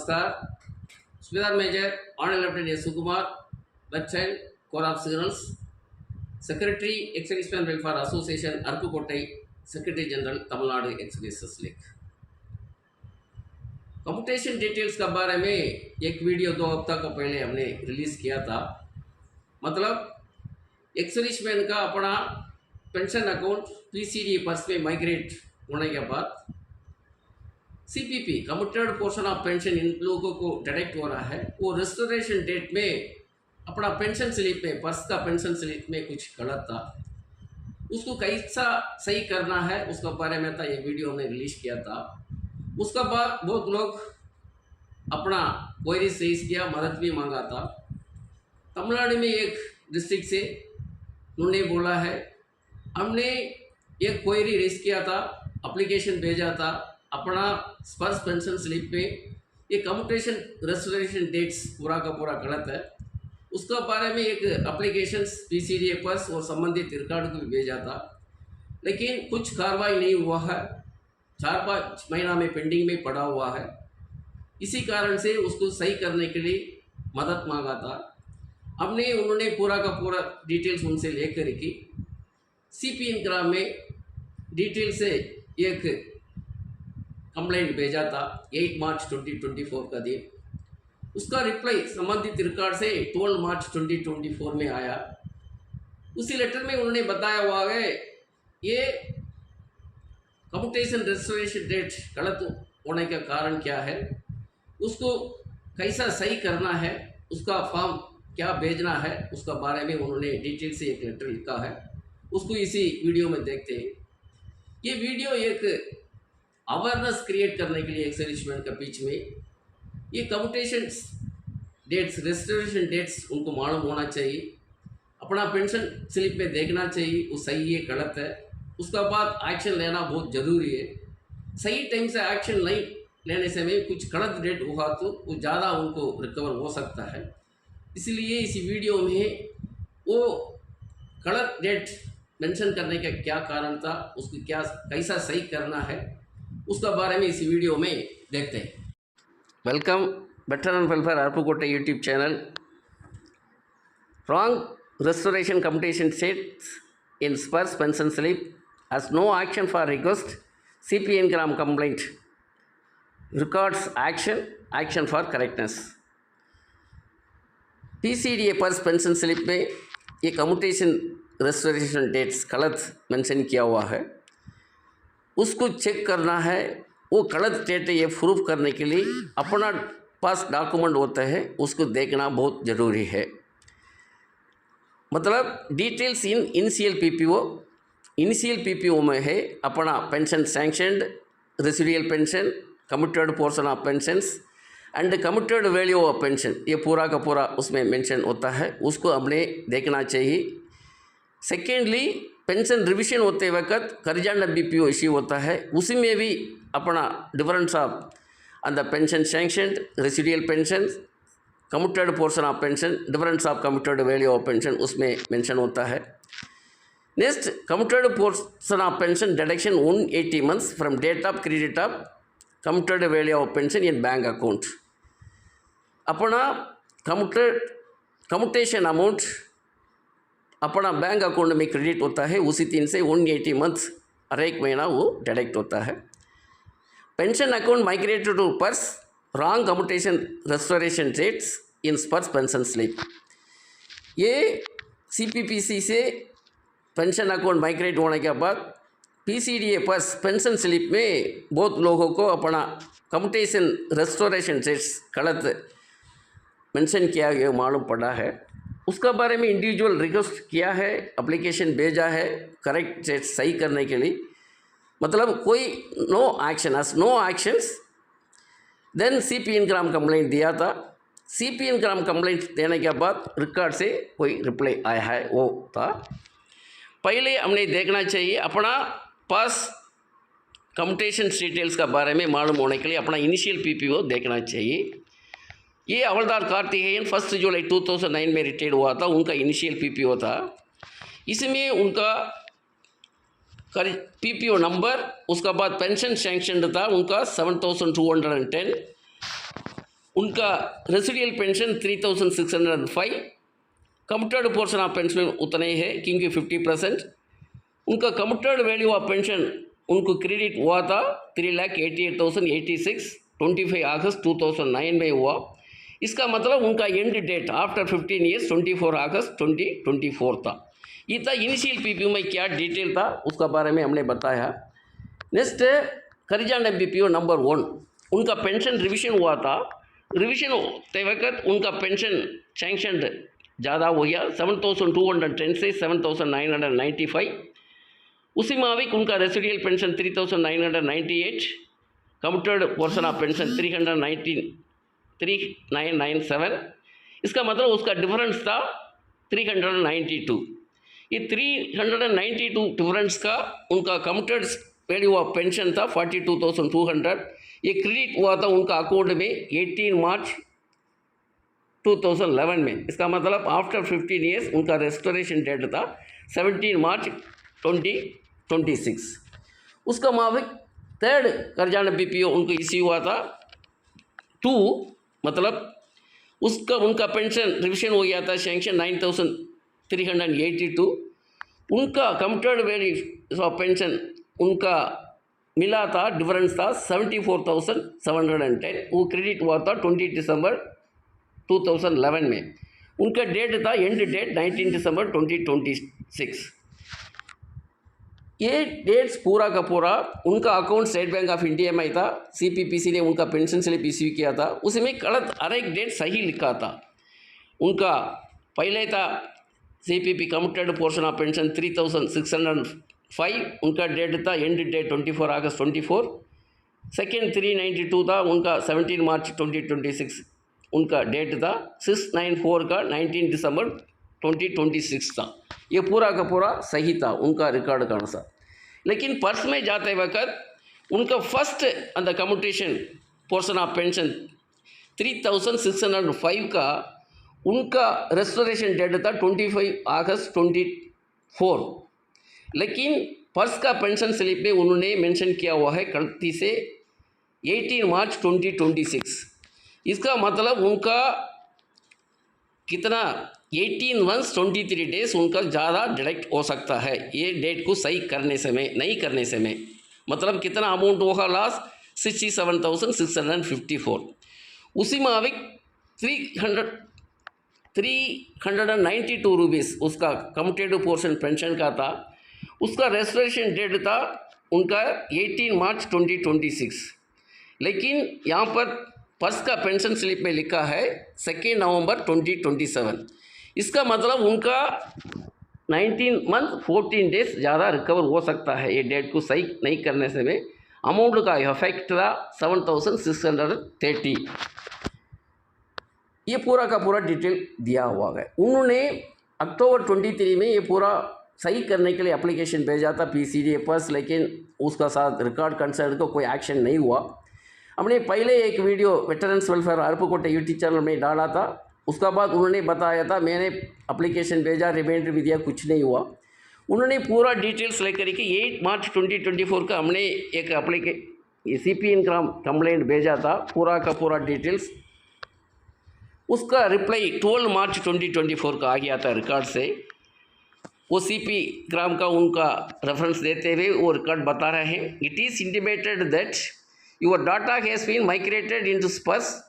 नमस्कार। Subedar major honour lieutenant S Sukumar, left side corps of signals, secretary ex serviceman welfare association Aruppukottai, secretary general Tamil Nadu ex services league. Commutation details के बारे में एक video 2 हफ्ता का पहले हमने रिलीज़ किया था। मतलब एक्स-सर्विसमैन का अपना पेंशन अकाउंट पीसीडी पर्स में माइग्रेट होने के बाद CPP commuted portion of pension इन लोगों को डायरेक्ट हो रहा है। वो रेस्टोरेशन डेट में अपना पेंशन स्लिप में, पर्स का पेंशन स्लिप में कुछ गलत था, उसको कैसा सही करना है उसका बारे में था ये वीडियो हमने रिलीज किया था। उसका बाद बहुत लोग अपना क्वेरी रेज किया, मदद भी मांगा था। तमिलनाडु में एक डिस्ट्रिक्ट से उन्होंने बोला है, हमने एक क्वेरी रेज किया था, एप्लीकेशन भेजा था, अपना स्पर्श पेंशन स्लिप में ये कम्यूटेशन रेस्टोरेशन डेट्स पूरा का पूरा गलत है। उसका बारे में एक एप्लीकेशन पीसीडीए पर्स और संबंधित रिकॉर्ड को भी भेजा था, लेकिन कुछ कार्रवाई नहीं हुआ है। 4-5 महीना में पेंडिंग में पड़ा हुआ है। इसी कारण से उसको सही करने के लिए मदद मांगा था। हमने उन्होंने पूरा का पूरा डिटेल्स उनसे लेकर की सीपीएन ग्राम में डिटेल से एक कंप्लेंट भेजा था 8 मार्च 2024 का दिन। उसका रिप्लाई संबंधित रिकॉर्ड से 12 मार्च 2024 में आया। उसी लेटर में उन्होंने बताया हुआ है ये कम्यूटेशन रेस्टोरेशन डेट गलत होने का कारण क्या है, उसको कैसा सही करना है, उसका फॉर्म क्या भेजना है, उसका बारे में उन्होंने डिटेल से एक लेटर लिखा है। उसको इसी वीडियो में देखते हैं। ये वीडियो एक अवेयरनेस क्रिएट करने के लिए एक्स-सर्विसमैन के बीच में ये कम्यूटेशन डेट्स, रेस्टोरेशन डेट्स उनको मालूम होना चाहिए। अपना पेंशन स्लिप में देखना चाहिए वो सही है गलत है, उसका बाद एक्शन लेना बहुत ज़रूरी है। सही टाइम से एक्शन नहीं लेने से में कुछ गलत डेट हुआ तो वो ज़्यादा उनको रिकवर हो सकता है। इसलिए इस वीडियो में वो गलत डेट मेंशन करने का क्या कारण था, उसको क्या कैसा सही करना है, उसका बारे में इस वीडियो में देखते हैं। Welcome veteran welfare Aruppukottai YouTube channel. Wrong restoration commutation status in Sparsh pension slip has no action for request CPN gram complaint records action for correctness। PCDA purse pension slip में ये कम्यूटेशन रेस्टोरेशन डेट्स गलत mention किया हुआ है, उसको check करना है। वो गलत डेट ये प्रूफ करने के लिए अपना पास डॉक्यूमेंट होता है, उसको देखना बहुत ज़रूरी है। मतलब डिटेल्स इन इनिशियल पीपीओ में है अपना pension sanctioned, residual pension, commuted portion of pensions and commuted value of pension, ये पूरा का पूरा उसमें मेंशन होता है, उसको हमने देखना चाहिए। सेकेंडली पेंशन रिविजन होते वक्त खर्जाना बीपीओ इश्यू होता है, उसी में भी अपना difference of on the pension sanctioned, residual pension, commuted portion of pension, difference of commuted value of pension उसमें मेंशन होता है। Next commuted portion of pension deduction 180 months from date of credit of commuted value of pension in bank account. अपना commutation amount अपना bank account में credit होता है, उसी दिन से 180 मंथ्स हर एक महीना वो डिडक्ट होता है। पेंशन अकाउंट माइग्रेटेड टू पर्स wrong commutation restoration dates in Sparsh pension slip. ये सीपीपीसी से पेंशन अकाउंट माइग्रेट होने के बाद पीसीडीए पर्स पेंशन स्लिप में बहुत लोगों को अपना कम्यूटेशन रेस्टोरेशन डेट्स गलत मेंशन किया गया मालूम पड़ा है। उसका बारे में इंडिविजुअल रिक्वेस्ट किया है, एप्लीकेशन भेजा है करेक्ट डेट सही करने के लिए। मतलब कोई नो एक्शंस। देन सीपीएन ग्राम कंप्लेंट दिया था। सीपीएन ग्राम कंप्लेंट देने के बाद रिकॉर्ड से कोई रिप्लाई आया है, वो था। पहले हमने देखना चाहिए अपना पास कम्यूटेशन डिटेल्स का बारे में मालूम होने के लिए अपना इनिशियल पीपीओ देखना चाहिए। ये हवलदार कार्तिकेयन 1 जुलाई 2009 में रिटायर्ड हुआ था, उनका इनिशियल पीपीओ था। इसमें उनका पीपीओ नंबर, उसका बाद पेंशन सैंक्शन था उनका 7210, उनका residual pension 3605, committed portion of pension उतना ही है क्योंकि 50%। उनका कमिटेड वैल्यू ऑफ पेंशन उनको क्रेडिट हुआ था 3,88,086 25 अगस्त 2009 में हुआ। इसका मतलब उनका एंड डेट आफ्टर 15 ईयर्स 24 अगस्त 2024 था। ये था इनिशियल पीपीओ में क्या डिटेल था उसका बारे में हमने बताया। नेक्स्ट खरिजान एमबीपीओ नंबर 1, उनका पेंशन रिविजन हुआ था। रिविजन होते वक्त उनका पेंशन सैंक्शन ज़्यादा हो गया 7,210 से 7,995। उसी माविक उनका residual pension 3,998, committed portion of pension 3997। इसका मतलब उसका डिफरेंस था 392। ये 392 डिफरेंस का उनका कमिटेड वैल्यू ऑफ पेंशन था 42,200। ये क्रेडिट हुआ था उनका अकाउंट में 18 मार्च 2011 में। इसका मतलब आफ्टर 15 ईयर्स उनका रेस्टोरेशन डेट था 17 मार्च 2026। उसका माफिक थर्ड खरिजान बीपीओ उनको इश्यू हुआ था 2, मतलब उसका उनका पेंशन रिविजन हो गया था सैंक्शन 9,382। उनका कमिटेड वैल्यू ऑफ पेंशन उनका मिला था, डिफरेंस था 74,710। वो क्रेडिट हुआ था 20 दिसंबर 2011 में। उनका डेट था एंड डेट 19 दिसंबर 2026। ये डेट्स पूरा का पूरा उनका account state bank of India में था। सीपीपीसी ने उनका पेंशन स्लिप इश्यू किया था, उसमें गलत हर एक डेट सही लिखा था। उनका पहले था CPP committed portion of pension 3,605, उनका डेट था एंड डेट 24 अगस्त 24। सेकेंड 392 था उनका 17 मार्च 2026 उनका डेट था। 694 का 19 दिसंबर 2026 था। ये पूरा का पूरा सही था उनका रिकॉर्ड का अनुसार। लेकिन पर्स में जाते वक्त उनका फर्स्ट अंद कम्यूटेशन पोर्शन ऑफ पेंशन 3,605 का उनका रेस्टोरेशन डेट था 25 अगस्त 24। लेकिन पर्स का पेंशन स्लिप में उन्होंने मेंशन किया हुआ है गलती से 18 मार्च 2026। इसका मतलब उनका कितना 18 मंथ्स 23 डेज उनका ज़्यादा डायरेक्ट हो सकता है ये डेट को सही करने से में नहीं करने से में। मतलब कितना अमाउंट होगा लॉस 67,654। उसी माविक 392 रुपीज़ उसका कमिटेड पोर्शन पेंशन का था। उसका रेस्टोरेशन डेट था उनका 18 मार्च 2026। लेकिन यहाँ पर पर्स का पेंशन स्लिप में लिखा है 2 नवंबर 2027। इसका मतलब उनका 19 मंथ 14 डेज ज़्यादा रिकवर हो सकता है ये डेट को सही नहीं करने से में। अमाउंट का इफेक्ट था 7,630। ये पूरा का पूरा डिटेल दिया हुआ है। उन्होंने अक्टूबर 23 में ये पूरा सही करने के लिए एप्लीकेशन भेजा था पीसीडीए पर्स, लेकिन उसका साथ रिकॉर्ड कंसर्न को कोई एक्शन नहीं हुआ। हमने पहले एक video veterans welfare Aruppukottai YouTube channel में डाला था। उसका बाद उन्होंने बताया था मैंने एप्लीकेशन भेजा, रिमाइंडर भी दिया, कुछ नहीं हुआ। उन्होंने पूरा डिटेल्स लेकर के 8 मार्च 2024 का हमने एक CPN कंप्लेंट भेजा था, पूरा का पूरा डिटेल्स। उसका रिप्लाई 12 मार्च 2024 का आ गया था रिकॉर्ड से। वो CP ग्राम का उनका रेफरेंस देते हुए वो रिकॉर्ड बता रहे हैं, it is intimated that your data has been migrated into SPARSH.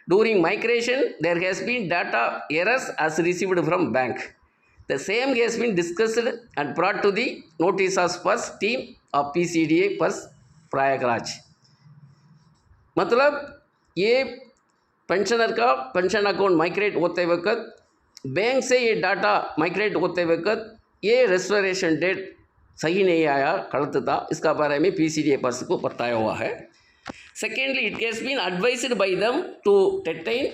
During migration, there has been data errors as received from bank. The same has been discussed and brought to the notice of SPURS team of PCDA PURS Prayagraj. मतलब ये pensioner का pension account migrate होते वक्त bank से ये data migrate होते वक्त ये रेस्टोरेशन डेट सही नहीं आया, गलत था। इसका बारे में PCDA PURS को बताया हुआ है। Secondly, it has been advised by them to detain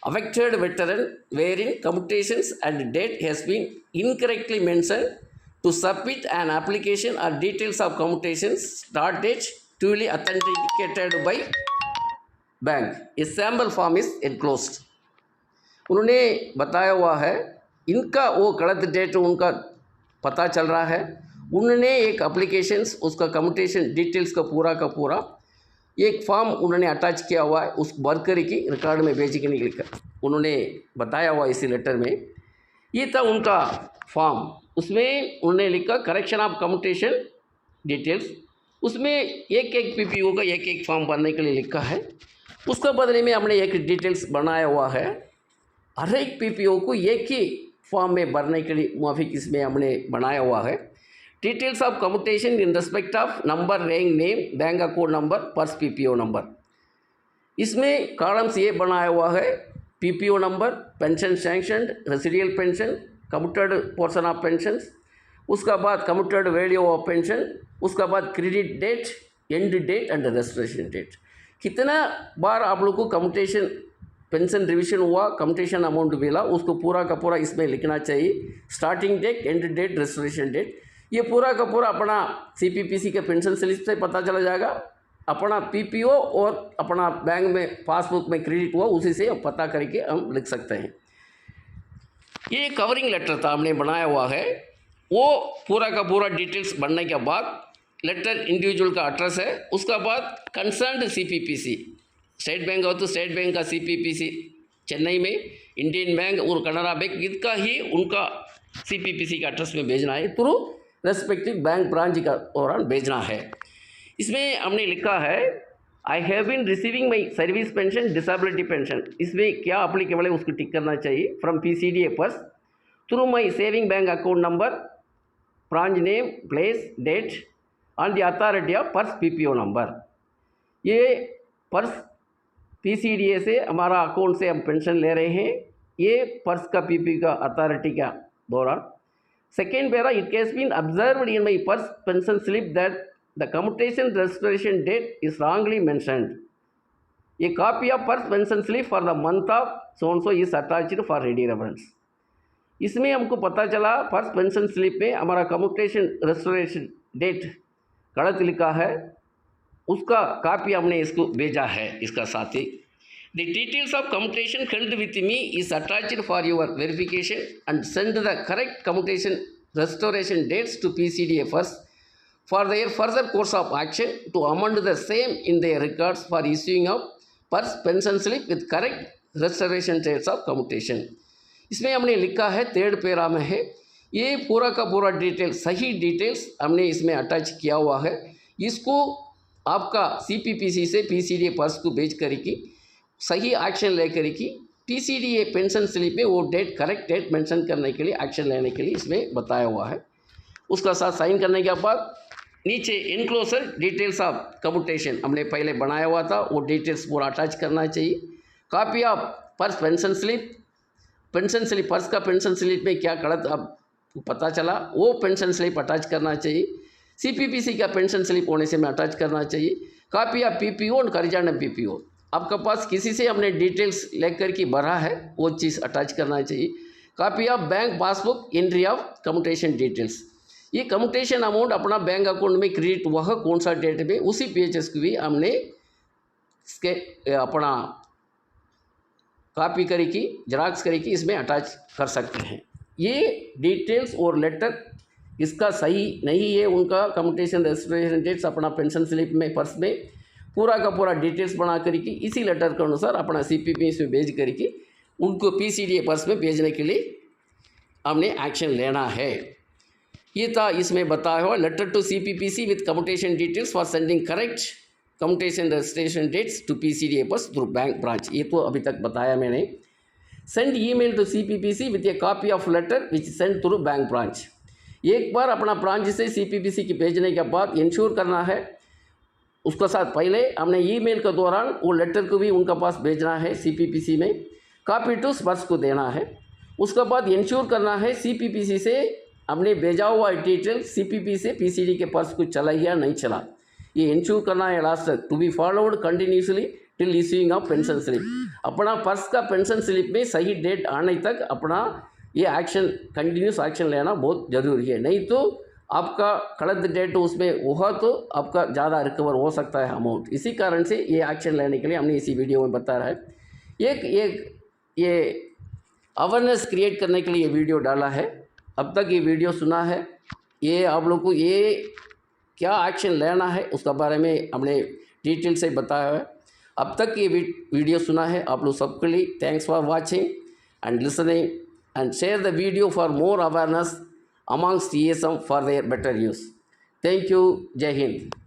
affected veteran wherein commutations and date has been incorrectly mentioned to submit an application or details of commutations start date duly authenticated by bank. A sample form is enclosed. उन्होंने बताया हुआ है इनका वो गलत date उनका पता चल रहा है। उन्होंने एक एप्लीकेशंस उसका कम्यूटेशन डिटेल्स का पूरा एक फॉर्म उन्होंने अटैच किया हुआ है, उस भर करके रिकॉर्ड में भेज के नहीं लिखा, उन्होंने बताया हुआ इसी लेटर में। ये था उनका फॉर्म, उसमें उन्होंने लिखा करेक्शन ऑफ कम्यूटेशन डिटेल्स, उसमें एक एक पीपीओ का एक एक फॉर्म भरने के लिए लिखा है। उसका बदले में हमने एक डिटेल्स बनाया हुआ है, हर एक पीपीओ को एक ही फॉर्म में भरने के लिए मुआफिक इसमें हमने बनाया हुआ है। Details of commutation in respect of number, rank, name, bank account number, SPARSH PPO number. इसमें कॉलम्स ये बनाया हुआ है, PPO number, pension sanctioned, residual pension, commuted portion of pension, उसका बाद कम्यूटेड वैल्यू ऑफ पेंशन, उसका बाद credit date, end date and restoration date. कितना बार आप लोग को कम्यूटेशन पेंशन रिविजन हुआ, कम्यूटेशन अमाउंट मिला, उसको पूरा का पूरा इसमें लिखना चाहिए। Starting date, end date, restoration date, ये पूरा का पूरा अपना सीपीपीसी के पेंशन स्लिप से पता चला जाएगा। अपना पीपीओ और अपना बैंक में पासबुक में क्रेडिट हुआ, उसी से पता करके हम लिख सकते हैं। ये कवरिंग लेटर था हमने बनाया हुआ है, वो पूरा का पूरा डिटेल्स बनने के बाद लेटर इंडिविजुअल का एड्रेस है, उसका बाद कंसर्न्ड सीपीपीसी, स्टेट बैंक हो तो स्टेट बैंक का सीपीपीसी चेन्नई में, इंडियन बैंक और कनाडा बैंक, इसका ही उनका सीपीपीसी का एड्रेस में भेजना है, थ्रू रेस्पेक्टिव बैंक ब्रांच का दौरान भेजना है। इसमें हमने लिखा है I have been receiving my service pension, disability pension, इसमें क्या अप्लीकेबल है उसको टिक करना चाहिए। From PCDA SPARSH through my saving bank account number, branch name, place, date on the authority of SPARSH PPO number. ये पर्स पीसीडीए से हमारा अकाउंट से हम पेंशन ले रहे हैं, ये पर्स का पीपी का अथॉरिटी का दौरान। Second para, it has been observed in my SPARSH pension slip that the commutation restoration date is wrongly mentioned. A copy of SPARSH pension slip for the month of so and so is attached for ready reference. इसमें हमको पता चला purse pension slip में हमारा commutation restoration date गलत लिखा है, उसका कापी हमने इसको भेजा है इसका साथ ही। The details of commutation held with me is attached for your verification and send the correct commutation restoration dates to PCDA first for their further course of action to amend the same in their records for issuing of PERS pension slip with correct restoration dates of commutation। इसमें हमने लिखा है, third para में है, ये पूरा का पूरा डिटेल, सही डिटेल्स हमने इसमें अटैच किया हुआ है। इसको आपका सीपीपीसी से पीसीडीए पर्स को भेज करके सही एक्शन लेकर की पीसीडीए पेंशन स्लिप में वो डेट, करेक्ट डेट मेंशन करने के लिए, एक्शन लेने के लिए इसमें बताया हुआ है। उसका साथ साइन करने के बाद नीचे इनक्लोजर डिटेल्स ऑफ कम्यूटेशन हमने पहले बनाया हुआ था, वो डिटेल्स पूरा अटैच करना चाहिए। Copy of SPARSH pension slip, pension slip purse का पेंशन स्लिप में क्या गलत अब पता चला, वो पेंशन स्लिप अटैच करना चाहिए। सीपीपीसी का पेंशन स्लिप होने से में अटैच करना चाहिए। कॉपी ऑफ पीपीओ और खरीदाना पीपीओ, आपके पास किसी से हमने डिटेल्स लेकर के भरा है, वो चीज़ अटैच करना चाहिए। Copy of bank passbook, entry of commutation details, ये कम्यूटेशन अमाउंट अपना बैंक अकाउंट में क्रेडिट हुआ है कौन सा डेट में, उसी पेजेस को भी हमने इसके अपना कॉपी करके जेरॉक्स करके इसमें अटैच कर सकते हैं। ये डिटेल्स और लेटर इसका सही नहीं है, उनका कम्यूटेशन रेस्टोरेशन डेट्स अपना पेंशन स्लिप में पर्स में पूरा का पूरा डिटेल्स बना करके इसी लेटर के अनुसार अपना सीपीपीसी में भेज करके उनको पीसीडीए पर्स में भेजने के लिए हमने एक्शन लेना है। ये था इसमें बताया हुआ, letter to CPPC with commutation details for sending correct commutation registration dates to PCDA SPARSH through bank branch, ये तो अभी तक बताया मैंने। Send email to CPPC with a copy of letter which send through bank branch. एक बार अपना branch से सीपीपीसी की भेजने के बाद इंश्योर करना है, उसके साथ पहले हमने ईमेल के दौरान वो लेटर को भी उनका पास भेजना है सीपीपीसी में, कॉपी टू पर्स को देना है। उसके बाद इंश्योर करना है सीपीपीसी से हमने भेजा हुआ डिटेल सीपीपी से पीसीडी के पर्स को चला या नहीं चला, ये इंश्योर करना है लास्ट तक, to be followed continuously till issuing of pension slip. अपना पर्स का पेंशन स्लिप में सही डेट आने तक अपना ये एक्शन, कंटिन्यूस एक्शन लेना बहुत ज़रूरी है, नहीं तो आपका गलत डेट उसमें हुआ तो आपका ज़्यादा रिकवर हो सकता है अमाउंट। इसी कारण से ये एक्शन लेने के लिए हमने इसी वीडियो में बता रहा है। एक ये अवेयरनेस क्रिएट करने के लिए ये वीडियो डाला है। अब तक ये वीडियो सुना है, ये आप लोग को ये क्या एक्शन लेना है उसका बारे में हमने डिटेल से बताया है। अब तक ये वीडियो सुना है आप लोग सबके लिए thanks for watching and listening and share the video for more awareness amongst ESM for their better use. Thank you. Jai Hind.